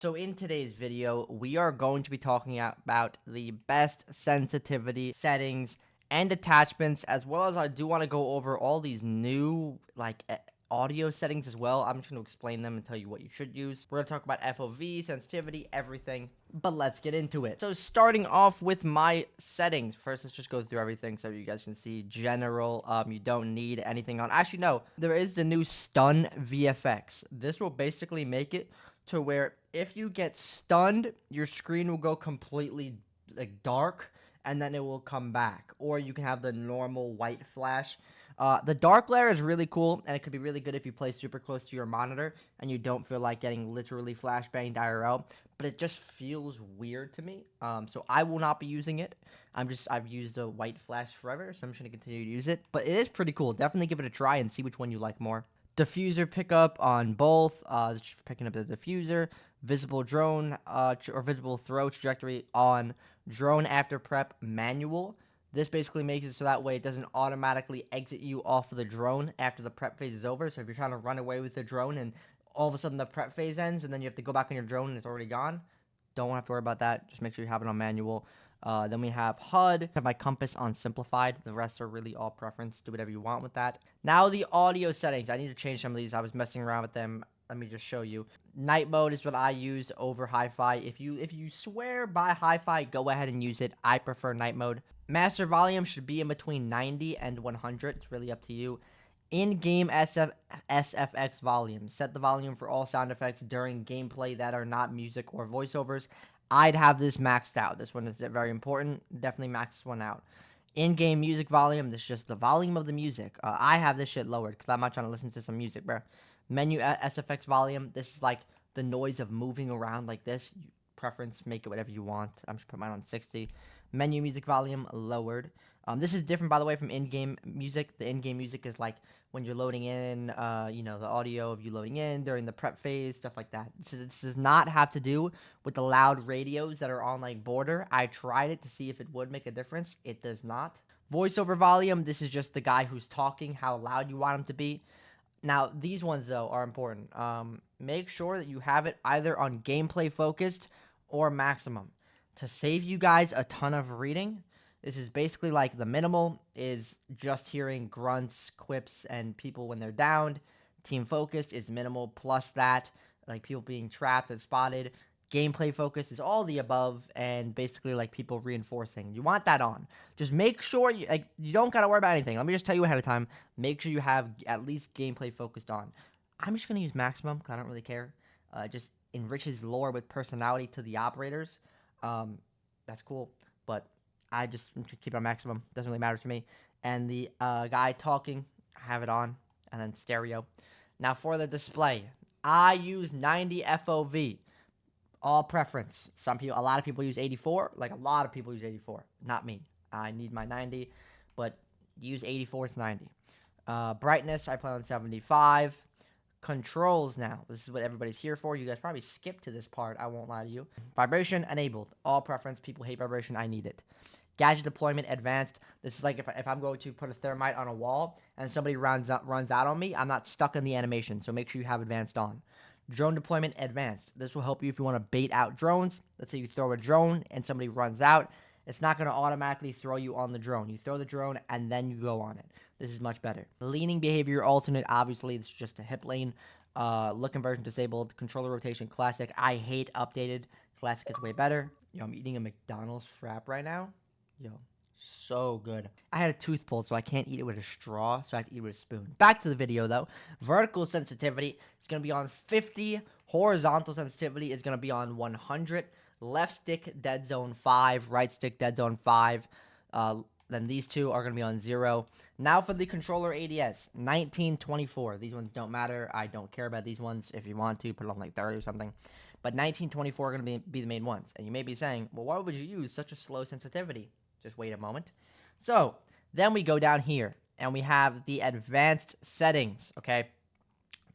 So in today's video, we are going to be talking about the best sensitivity settings and attachments, as well as I do want to go over all these new audio settings as well. I'm just going to explain them and tell you what you should use. We're going to talk about FOV, sensitivity, everything, but let's get into it. So starting off with my settings, first let's just go through everything so you guys can see general. You don't need anything on. Actually, no, there is the new stun VFX. This will basically make it to where if you get stunned, your screen will go completely dark and then it will come back. Or you can have the normal white flash. The dark glare is really cool, and it could be really good if you play super close to your monitor and you don't feel like getting literally flashbanged IRL, but it just feels weird to me. So I will not be using it. I've used the white flash forever, so I'm just gonna continue to use it. But it is pretty cool. Definitely give it a try and see which one you like more. Diffuser pickup on both. Just picking up the diffuser. Visible drone or visible throw trajectory on drone after prep manual. This basically makes it so that way it doesn't automatically exit you off of the drone after the prep phase is over. So if you're trying to run away with the drone and all of a sudden the prep phase ends and then you have to go back on your drone and it's already gone, don't have to worry about that. Just make sure you have it on manual. Then we have HUD. I have my compass on simplified. The rest are really all preference. Do whatever you want with that. Now the audio settings. I need to change some of these. I was messing around with them. Let me just show you. Night mode is what I use over hi-fi. If you swear by hi-fi, go ahead and use it. I prefer night mode. Master volume should be in between 90 and 100. It's really up to you. In-game SFX volume. Set the volume for all sound effects during gameplay that are not music or voiceovers. I'd have this maxed out. This one is very important. Definitely max this one out. In-game music volume. This is just the volume of the music. I have this shit lowered because I'm not trying to listen to some music, bro. Menu SFX volume. This is like the noise of moving around like this. Preference, make it whatever you want. I'm just putting mine on 60. Menu music volume lowered. This is different, by the way, from in-game music. The in-game music is like when you're loading in, the audio of you loading in during the prep phase, stuff like that. This does not have to do with the loud radios that are on like border. I tried it to see if it would make a difference. It does not. Voiceover volume. This is just the guy who's talking, how loud you want him to be. Now, these ones, though, are important. Make sure that you have it either on gameplay focused or maximum. To save you guys a ton of reading, this is basically like the minimal is just hearing grunts, quips, and people when they're downed. Team focused is minimal plus that, like people being trapped and spotted. Gameplay focused is all the above, and basically like people reinforcing. You want that on. Just make sure you don't gotta worry about anything. Let me just tell you ahead of time. Make sure you have at least gameplay focused on. I'm just gonna use maximum because I don't really care. Just enriches lore with personality to the operators. That's cool, but I just keep it on maximum. Doesn't really matter to me. And the guy talking, have it on, and then stereo. Now for the display, I use 90 FOV. All preference. A lot of people use 84. Like a lot of people use 84. Not me. I need my 90, but use 84 to 90. Brightness, I play on 75. Controls now. This is what everybody's here for. You guys probably skipped to this part. I won't lie to you. Vibration enabled. All preference. People hate vibration. I need it. Gadget deployment advanced. This is like if I'm going to put a thermite on a wall and somebody runs out on me, I'm not stuck in the animation. So make sure you have advanced on. Drone deployment advanced. This will help you if you want to bait out drones. Let's say you throw a drone and somebody runs out. It's not going to automatically throw you on the drone. You throw the drone and then you go on it. This is much better. Leaning behavior alternate. Obviously, this is just a hip lane. Look conversion disabled. Controller rotation classic. I hate updated. Classic is way better. Yo, I'm eating a McDonald's frap right now. Yo, so good. I had a tooth pulled, so I can't eat it with a straw, so I have to eat it with a spoon. Back to the video, though. Vertical sensitivity is going to be on 50. Horizontal sensitivity is going to be on 100. Left stick, dead zone 5. Right stick, dead zone 5. Then these two are going to be on 0. Now for the controller ADS, 1924. These ones don't matter. I don't care about these ones. If you want to, put it on like 30 or something. But 1924 are going to be the main ones. And you may be saying, well, why would you use such a slow sensitivity? Just wait a moment. So then we go down here and we have the advanced settings. Okay.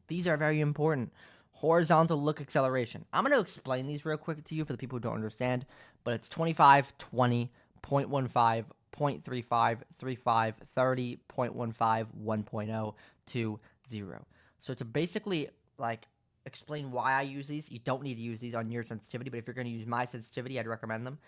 These are very important. Horizontal look acceleration. I'm going to explain these real quick to you for the people who don't understand, but it's 25, 20, 0.15, 0.35, 35, 30, 0.15, 1.0, 2, 0. So it's basically like explain why I use these. You don't need to use these on your sensitivity, but if you're going to use my sensitivity, I'd recommend them.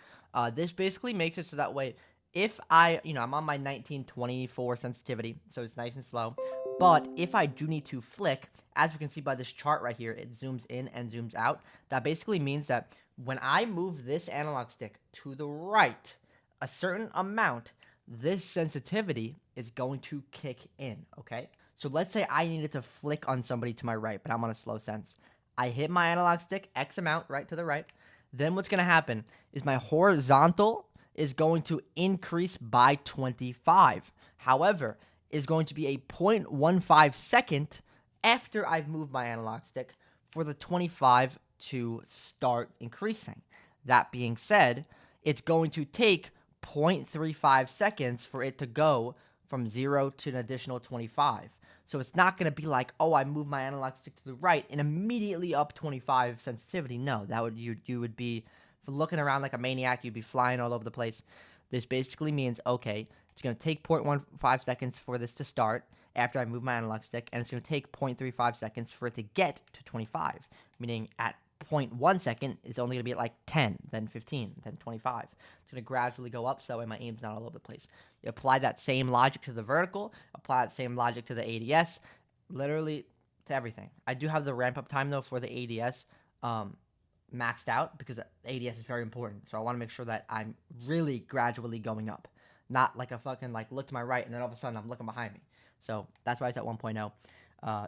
This basically makes it so that way, if I'm on my 1924 sensitivity, so it's nice and slow. But if I do need to flick, as we can see by this chart right here, it zooms in and zooms out. That basically means that when I move this analog stick to the right a certain amount, this sensitivity is going to kick in, okay? So let's say I needed to flick on somebody to my right, but I'm on a slow sense. I hit my analog stick X amount right to the right. Then what's going to happen is my horizontal is going to increase by 25. However, is going to be a 0.15 second after I've moved my analog stick for the 25 to start increasing. That being said, it's going to take 0.35 seconds for it to go from 0 to an additional 25. So it's not going to be like, oh, I move my analog stick to the right and immediately up 25 sensitivity. No, that would you would be looking around like a maniac. You'd be flying all over the place. This basically means, okay, it's going to take 0.15 seconds for this to start after I move my analog stick, and it's going to take 0.35 seconds for it to get to 25, meaning at 0.1 second, it's only going to be at like 10, then 15, then 25. It's going to gradually go up, so that way my aim's not all over the place. You apply that same logic to the vertical, apply that same logic to the ADS, literally to everything. I do have the ramp-up time, though, for the ADS maxed out, because ADS is very important, so I want to make sure that I'm really gradually going up. Not like a fucking, like, look to my right, and then all of a sudden I'm looking behind me. So that's why it's at 1.0.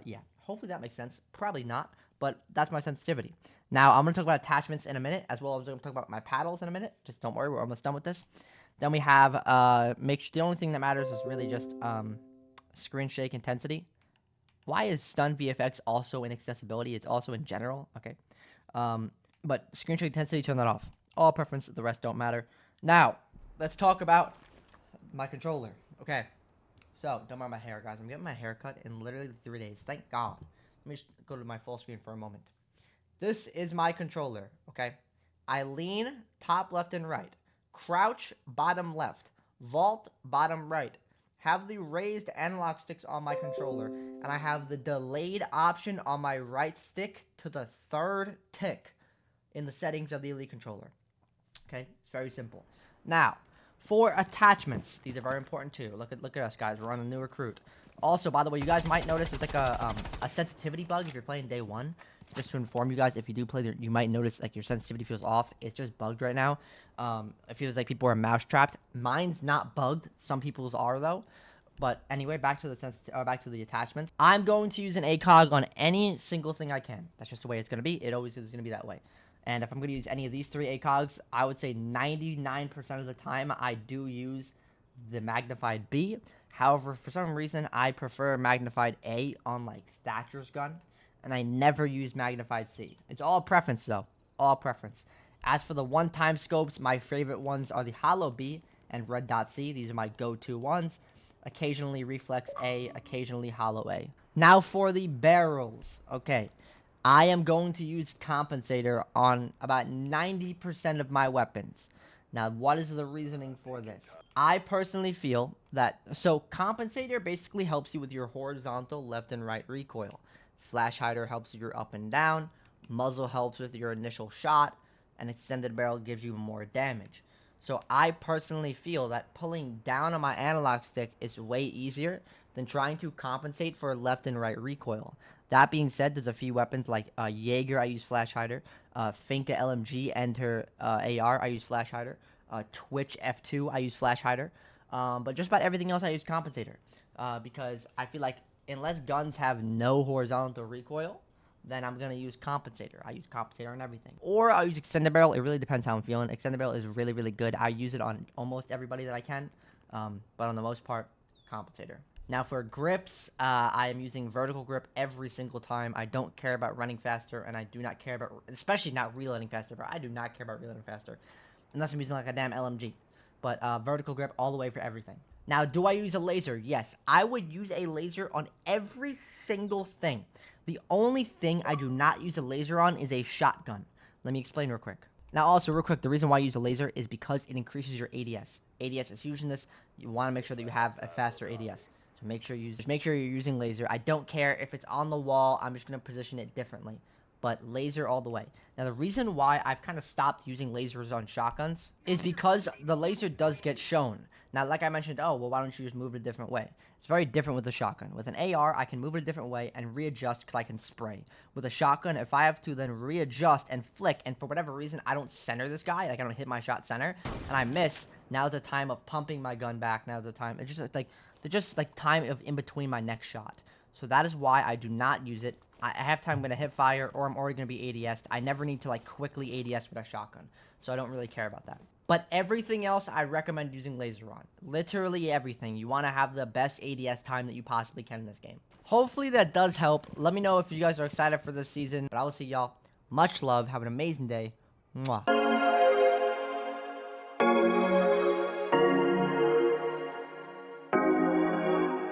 Yeah, hopefully that makes sense. Probably not, but that's my sensitivity. Now, I'm going to talk about attachments in a minute, as well as I'm going to talk about my paddles in a minute. Just don't worry, we're almost done with this. Then we have, the only thing that matters is really just screen shake intensity. Why is stun VFX also in accessibility? It's also in general, okay. But screen shake intensity, turn that off. All preference, the rest don't matter. Now, let's talk about my controller, okay. So, don't mind my hair, guys. I'm getting my hair cut in literally 3 days. Thank God. Let me just go to my full screen for a moment. This is my controller, okay? I lean top left and right. Crouch bottom left. Vault bottom right. Have the raised analog sticks on my controller. And I have the delayed option on my right stick to the third tick in the settings of the Elite controller. Okay? It's very simple. Now, for attachments, these are very important too. Look at us, guys. We're on a new recruit. Also, by the way, you guys might notice there's like a sensitivity bug if you're playing day one. Just to inform you guys, if you do play, you might notice like your sensitivity feels off. It's just bugged right now. It feels like people are mouse trapped. Mine's not bugged. Some people's are though. But anyway, back to the attachments. I'm going to use an ACOG on any single thing I can. That's just the way it's going to be. It always is going to be that way. And if I'm going to use any of these three ACOGs, I would say 99% of the time I do use the magnified B. However, for some reason, I prefer magnified A on like Thatcher's gun, and I never use magnified C. It's all preference though, all preference. As for the one-time scopes, my favorite ones are the Hollow B and Red Dot C. These are my go-to ones. Occasionally Reflex A, occasionally Hollow A. Now for the barrels. Okay. I am going to use compensator on about 90% of my weapons. Now, what is the reasoning for this? I personally feel that, so compensator basically helps you with your horizontal left and right recoil. Flash hider helps with your up and down. Muzzle helps with your initial shot. And extended barrel gives you more damage. So I personally feel that pulling down on my analog stick is way easier than trying to compensate for left and right recoil. That being said, there's a few weapons like Jaeger, I use flash hider. Finka LMG and her AR, I use flash hider. Twitch F2, I use flash hider. But just about everything else, I use compensator. Because I feel like unless guns have no horizontal recoil, then I'm going to use compensator. I use compensator on everything. Or I'll use extended barrel. It really depends how I'm feeling. Extended barrel is really, really good. I use it on almost everybody that I can. But on the most part, compensator. Now for grips, I am using vertical grip every single time. I don't care about running faster, and I do not care about, especially not reloading faster, but I do not care about reloading faster. Unless I'm using like a damn LMG. But vertical grip all the way for everything. Now, do I use a laser? Yes. I would use a laser on every single thing. The only thing I do not use a laser on is a shotgun. Let me explain real quick. Now, also, real quick, the reason why I use a laser is because it increases your ADS. ADS is huge in this. You want to make sure that you have a faster ADS. So make sure you're using laser. I don't care if it's on the wall. I'm just going to position it differently. but laser all the way. Now, the reason why I've kind of stopped using lasers on shotguns is because the laser does get shown. Now, like I mentioned, oh, well, why don't you just move it a different way? It's very different with a shotgun. With an AR, I can move it a different way and readjust because I can spray. With a shotgun, if I have to then readjust and flick, and for whatever reason, I don't center this guy, like I don't hit my shot center, and I miss, now's the time of pumping my gun back. Now's the time. It's just like time of in between my next shot. So that is why I do not use it. I have time I'm going to hit fire, or I'm already going to be ADS. I never need to like quickly ADS with a shotgun, so I don't really care about that. But everything else, I recommend using laser on. Literally everything. You want to have the best ADS time that you possibly can in this game. Hopefully that does help. Let me know if you guys are excited for this season. But I will see y'all. Much love. Have an amazing day. Mwah.